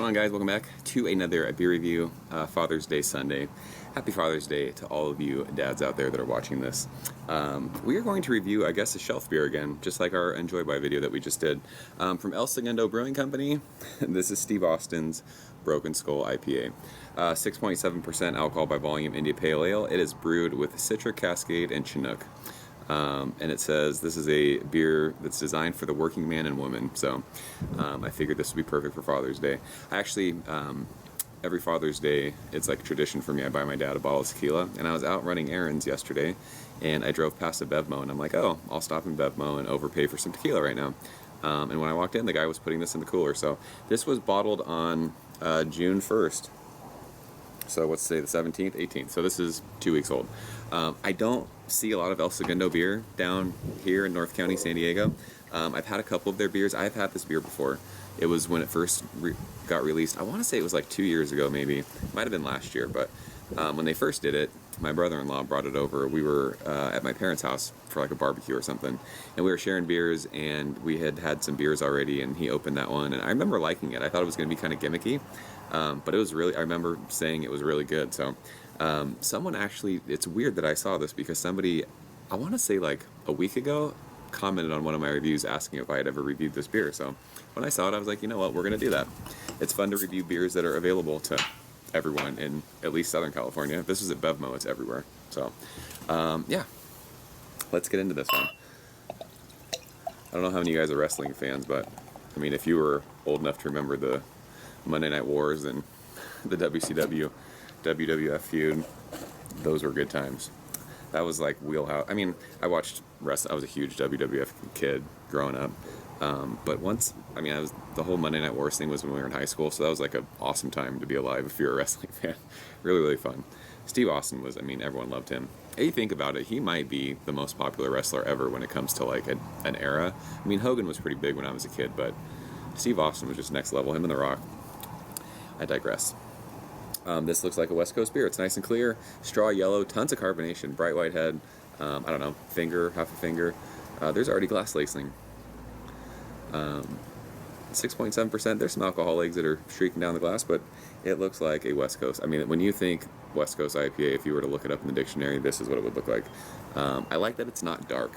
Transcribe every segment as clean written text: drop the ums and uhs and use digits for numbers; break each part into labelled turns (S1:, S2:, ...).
S1: on, guys? Welcome back to another beer review. Father's Day Sunday. Happy Father's Day to all of you dads out there that are watching this. We are going to review, I guess, a shelf beer again, just like our Enjoy By video that we just did. From Segundo Brewing Company, this is Steve Austin's Broken Skull IPA. 6.7% alcohol by volume India Pale Ale. It is brewed with Citric, Cascade, and Chinook. And it says this is a beer that's designed for the working man and woman. So I figured this would be perfect for Father's Day. I actually, every Father's Day, it's like a tradition for me. I buy my dad a bottle of tequila. And I was out running errands yesterday, and I drove past a Bevmo, and I'm like, oh, I'll stop in Bevmo and overpay for some tequila right now. And when I walked in, the guy was putting this in the cooler. So this was bottled on June 1st. So let's say the 17th, 18th. So this is 2 weeks old. I don't see a lot of El Segundo beer down here in North County, San Diego. I've had a couple of their beers. I've had this beer before. It was when it first got released. I want to say it was like 2 years ago, maybe. Might have been last year, but when they first did it, my brother-in-law brought it over. We were at my parents' house for like a barbecue or something, and we were sharing beers, and we had some beers already, and he opened that one, and I remember liking it. I thought it was going to be kind of gimmicky, but it was really, I remember saying it was really good. So someone actually, it's weird that I saw this because somebody, I want to say like a week ago, commented on one of my reviews asking if I had ever reviewed this beer. So when I saw it, I was like, you know what, we're going to do that. It's fun to review beers that are available to everyone in at least Southern California. If this is at Bevmo, it's everywhere. So yeah, let's get into this one. I don't know how many of you guys are wrestling fans, but I mean, if you were old enough to remember the Monday Night Wars and the WCW WWF feud, those were good times. That was like wheelhouse. I mean, I watched wrestling. I was a huge WWF kid growing up. But once, I mean, the whole Monday Night Wars thing was when we were in high school, so that was like an awesome time to be alive if you're a wrestling fan. Really, really fun. Steve Austin was, I mean, everyone loved him. If you think about it, he might be the most popular wrestler ever when it comes to like an era. I mean, Hogan was pretty big when I was a kid, but Steve Austin was just next level. Him and The Rock. I digress. This looks like a West Coast beer. It's nice and clear, straw yellow, tons of carbonation, bright white head. I don't know, finger, half a finger. There's already glass lacing. 6.7%. There's some alcohol legs that are streaking down the glass, but it looks like a West Coast. I mean, when you think West Coast IPA, if you were to look it up in the dictionary, this is what it would look like. I like that it's not dark.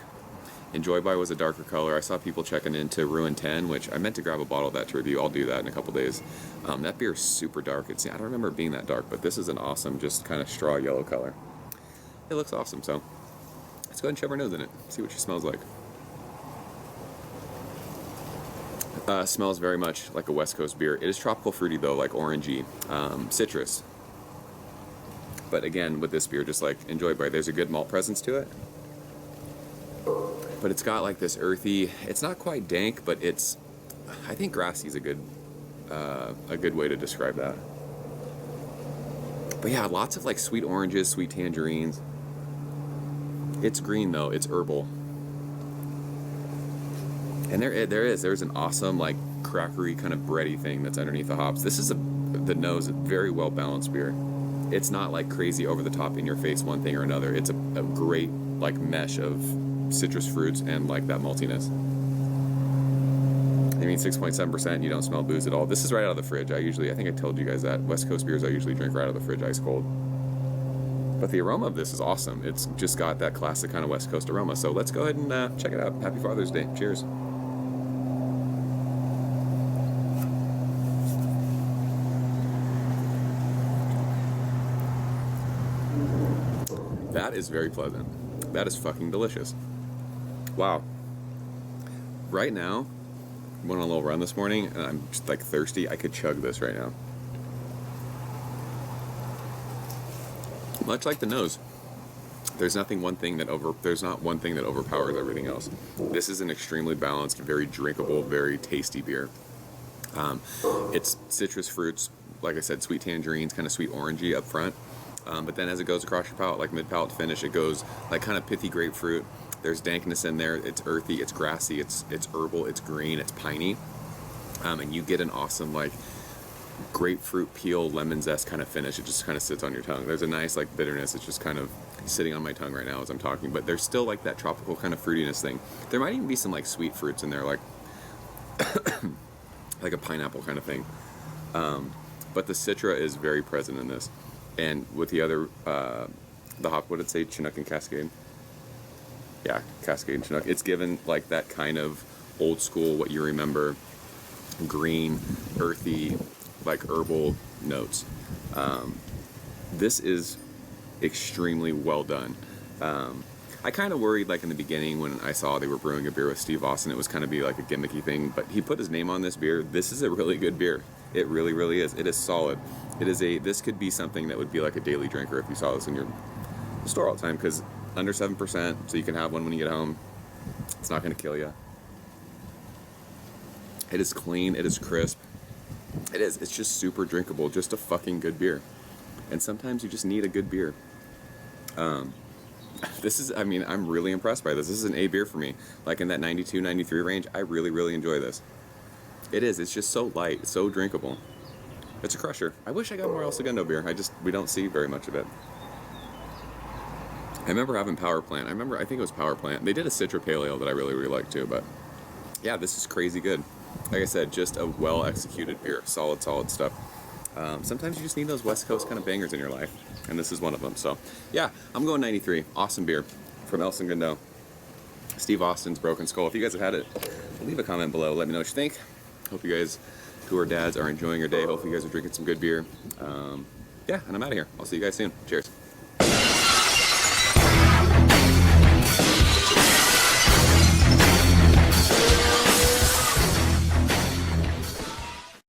S1: Enjoy By was a darker color. I saw people checking into Ruin 10, which I meant to grab a bottle of that to review. I'll do that in a couple days. That beer is super dark. I don't remember it being that dark, but this is an awesome, just kind of straw yellow color. It looks awesome, so let's go ahead and shove our nose in it, see what she smells like. Smells very much like a West Coast beer. It is tropical fruity though, like orangey, citrus. But again, with this beer, just like Enjoy By, there's a good malt presence to it. But it's got like this earthy, it's not quite dank, but it's, I think grassy is a good way to describe that. But yeah, lots of like sweet oranges, sweet tangerines. It's green though, it's herbal. And there's an awesome like crackery kind of bready thing that's underneath the hops. This is the nose, a very well balanced beer. It's not like crazy over the top in your face one thing or another. It's a great like mesh of citrus fruits and like that maltiness. I mean, 6.7%, you don't smell booze at all. This is right out of the fridge. I think I told you guys that. West Coast beers I usually drink right out of the fridge, ice cold. But the aroma of this is awesome. It's just got that classic kind of West Coast aroma. So let's go ahead and check it out. Happy Father's Day. Cheers. That is very pleasant. That is fucking delicious. Wow. Right now, went on a little run this morning, and I'm just like thirsty. I could chug this right now. Much like the nose, there's not one thing that overpowers everything else. This is an extremely balanced, very drinkable, very tasty beer. It's citrus fruits, like I said, sweet tangerines, kind of sweet orangey up front. But then as it goes across your palate, like mid-palate finish, it goes like kind of pithy grapefruit. There's dankness in there. It's earthy, it's grassy, it's herbal, it's green, it's piney. And you get an awesome like grapefruit peel, lemon zest kind of finish. It just kind of sits on your tongue. There's a nice like bitterness. It's just kind of sitting on my tongue right now as I'm talking. But there's still like that tropical kind of fruitiness thing. There might even be some like sweet fruits in there, like like a pineapple kind of thing. But the Citra is very present in this. And with the other, the hop, what did it say? Chinook and Cascade? Yeah, Cascade and Chinook. It's given like that kind of old school, what you remember, green, earthy, like herbal notes. This is extremely well done. I kind of worried, like in the beginning when I saw they were brewing a beer with Steve Austin, it was kind of be like a gimmicky thing, but he put his name on this beer. This is a really good beer. It really, really is. It is solid. This could be something that would be like a daily drinker if you saw this in your store all the time, because under 7%, so you can have one when you get home. It's not going to kill you. It is clean. It is crisp. It's just super drinkable. Just a fucking good beer. And sometimes you just need a good beer. I'm really impressed by this. This is an A beer for me. Like in that 92, 93 range, I really, really enjoy this. It's just so light, so drinkable. It's a crusher. I wish I got more El Segundo beer. We don't see very much of it. I remember having Power Plant. I think it was Power Plant. They did a Citra Pale Ale that I really, really liked too, but yeah, this is crazy good. Like I said, just a well-executed beer. Solid stuff. Sometimes you just need those West Coast kind of bangers in your life, and this is one of them. So, yeah, I'm going 93. Awesome beer from El Segundo. Steve Austin's Broken Skull. If you guys have had it, leave a comment below. Let me know what you think. Hope you guys who are dads are enjoying your day. Hopefully you guys are drinking some good beer. Yeah, and I'm out of here. I'll see you guys soon. Cheers.